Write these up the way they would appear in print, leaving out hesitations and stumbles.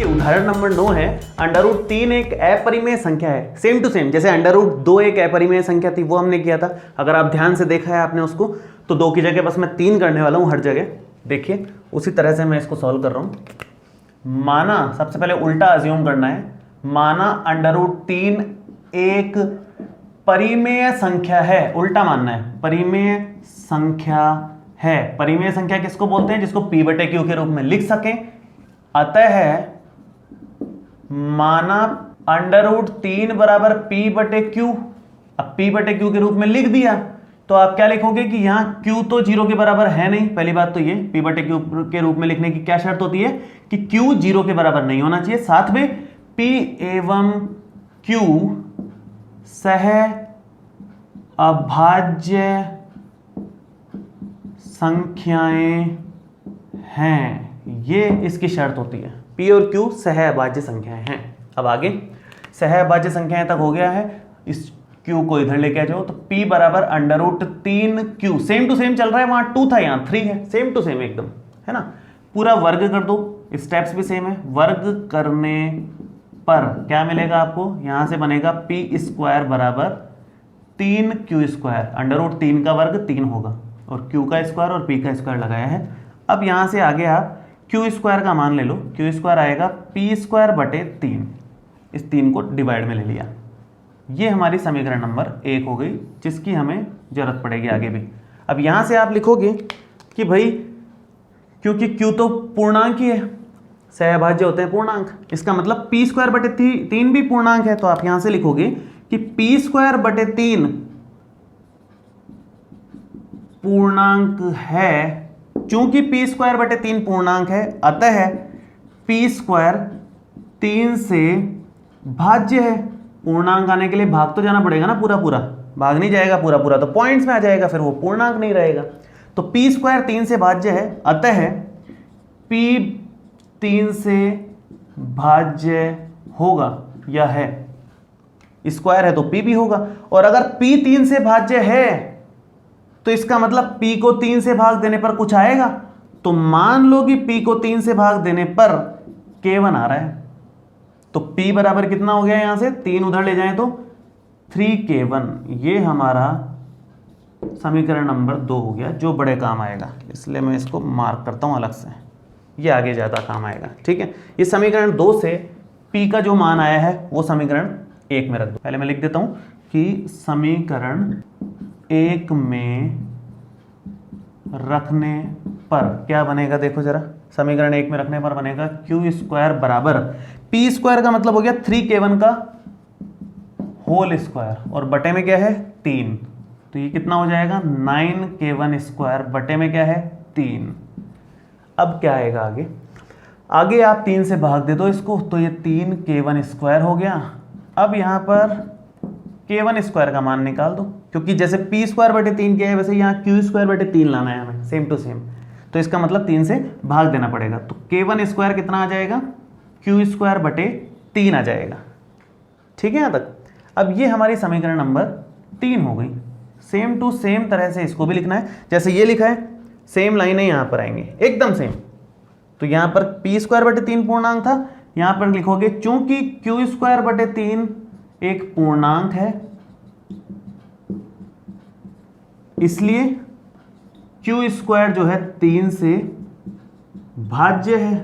उदाहरण नंबर 9 है √3 एक अपरिमेय संख्या है। सेम टू सेम जैसे √2 एक अपरिमेय संख्या थी वो हमने किया था। अगर आप ध्यान से देखा है आपने उसको तो 2 की जगह बस मैं 3 करने वाला हूं हर जगह। देखिए उसी तरह से मैं इसको सॉल्व कर रहा हूं। माना सबसे पहले उल्टा अज्यूम करना है, माना √3 एक परिमेय संख्या है, उल्टा मानना है, परिमेय संख्या है। परिमेय संख्या किसको बोलते हैं? जिसको p/q के रूप में लिख सकें। अतः माना √3 बराबर p/q। अब p/q के रूप में लिख दिया तो आप क्या लिखोगे कि यहां q तो 0 के बराबर है नहीं। पहली बात तो ये p/q के रूप में लिखने की क्या शर्त होती है कि q 0 के बराबर नहीं होना चाहिए। साथ में p एवं q सह अभाज्य संख्याएं हैं, ये इसकी शर्त होती है। p और q सह अभाज्य संख्याएं हैं। अब आगे सह अभाज्य संख्याएं तक हो गया है, इस q को इधर लेके आ जाओ तो p बराबर √3q। सेम टू सेम चल रहा है, वहां 2 था यहां 3 है, सेम टू सेम एकदम, है ना। पूरा वर्ग कर दो, स्टेप्स भी सेम है। वर्ग करने पर क्या मिलेगा आपको? यहां से बनेगा p² बराबर 3q²। √3 का वर्ग 3 होगा और q का स्क्वायर और p का स्क्वायर लगाया है। अब यहां से आगे आप q² का मान ले लो, q² आएगा p²/3। इस 3 को डिवाइड में ले लिया। ये हमारी समीकरण नंबर 1 हो गई, जिसकी हमें जरूरत पड़ेगी आगे भी। अब यहां से आप लिखोगे कि भाई क्योंकि q तो पूर्णांक ही है, सहअभाज्य होते हैं पूर्णांक, इसका मतलब p²/3 भी पूर्णांक है। तो आप यहां से लिखोगे कि p²/3 पूर्णांक है। चूंकि p²/3 पूर्णांक है अतः p² 3 से भाज्य है। पूर्णांक आने के लिए भाग तो जाना पड़ेगा ना, पूरा पूरा भाग नहीं जाएगा, पूरा पूरा तो पॉइंट्स में आ जाएगा, फिर वो पूर्णांक नहीं रहेगा। तो p² 3 से भाज्य है अतः p 3 से भाज्य होगा, यह है स्क्वायर है तो p भी होगा। और अगर p 3 से भाज्य है तो इसका मतलब p को 3 से भाग देने पर कुछ आएगा। तो मान लो कि p को 3 से भाग देने पर k1 आ रहा है, तो p बराबर कितना हो गया? यहां से 3 उधर ले जाएं तो 3k1। ये हमारा समीकरण नंबर 2 हो गया, जो बड़े काम आएगा, इसलिए मैं इसको मार्क करता हूं अलग से, ये आगे ज़्यादा काम आएगा। ठीक है, ये समीकरण 2 से p का जो मान आया है वो समीकरण 1 में रख दो। पहले मैं लिख देता हूं कि समीकरण 1 में रखने पर क्या बनेगा? देखो जरा, समीकरण 1 में रखने पर बनेगा q² बराबर p² का मतलब हो गया 3k1 का होल स्क्वायर और बटे में क्या है? 3। तो ये कितना हो जाएगा? 9k1² बटे में क्या है? 3। अब क्या आएगा आगे? आगे आप 3 से भाग दे दो इसको तो ये 3k1² हो गया। अब यहाँ पर k1² का मान निकाल दो, क्योंकि जैसे p²/3 क्या है वैसे यहाँ q²/3 लाना है हमें, सेम टू सेम। तो इसका मतलब 3 से भाग देना पड़ेगा, तो k1² कितना आ जाएगा? q²/3 आ जाएगा। ठीक है यहाँ तक? अब ये हमारी समीकरण नंबर 3 हो गई। सेम टू सेम तरह से इसको भी लिखना है, जैसे ये लिखा है सेम लाइनें यहाँ पर आएंगे एकदम सेम। तो यहाँ पर p²/3 पूर्णांक था, यहाँ पर लिखोगे चूंकि q²/3 एक पूर्णांक है इसलिए q² जो है 3 से भाज्य है,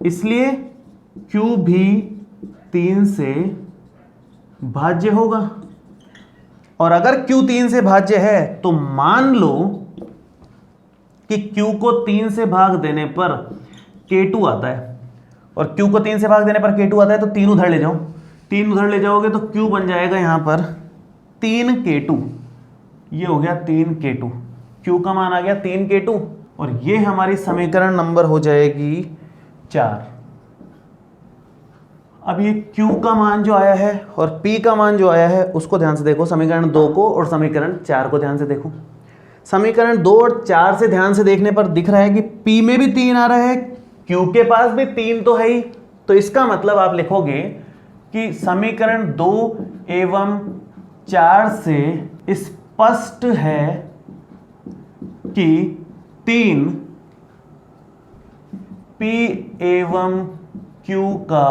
इसलिए q भी 3 से भाज्य होगा। और अगर q 3 से भाज्य है तो मान लो कि q को 3 से भाग देने पर k2 आता है, और q को 3 से भाग देने पर k2 आता है तो 3 उधर ले जाओ, 3 उधर ले जाओगे तो q बन जाएगा यहाँ पर 3k2। ये हो गया 3k2, q का मान आ गया 3k2 और ये हमारी समीकरण नंबर हो जाएगी 4। अब ये q का मान जो आया है और p का मान जो आया है उसको ध्यान से देखो, समीकरण 2 को और समीकरण 4 को ध्यान से देखो। समीकरण 2 और 4 से ध्यान से देखने पर दिख रहा है कि p में भी 3 आ रहा है, q के पास भी 3 तो है ही। तो इसका मतलब आप लिखोगे कि समीकरण 2 एवं 4 से स्पष्ट है कि 3 P एवं Q का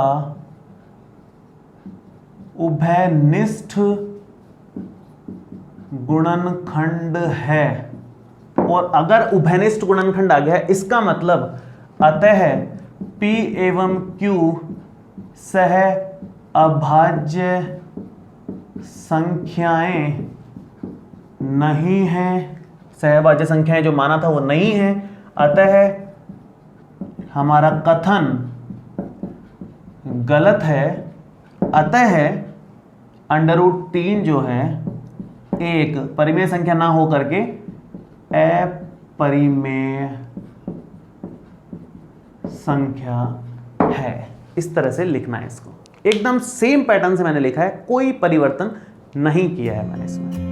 उभयनिष्ठ गुणनखंड है। और अगर उभयनिष्ठ गुणनखंड आ गया इसका मतलब अतः P एवं Q सह अभाज्य संख्याएं नहीं हैं, सहभाज्य संख्याएं जो माना था वो नहीं है, अतः हमारा कथन गलत है। अतः √3 जो है एक परिमेय संख्या ना हो करके अपरिमेय संख्या है। इस तरह से लिखना है इसको, एकदम सेम पैटर्न से मैंने लिखा है, कोई परिवर्तन नहीं किया है मैंने इसमें।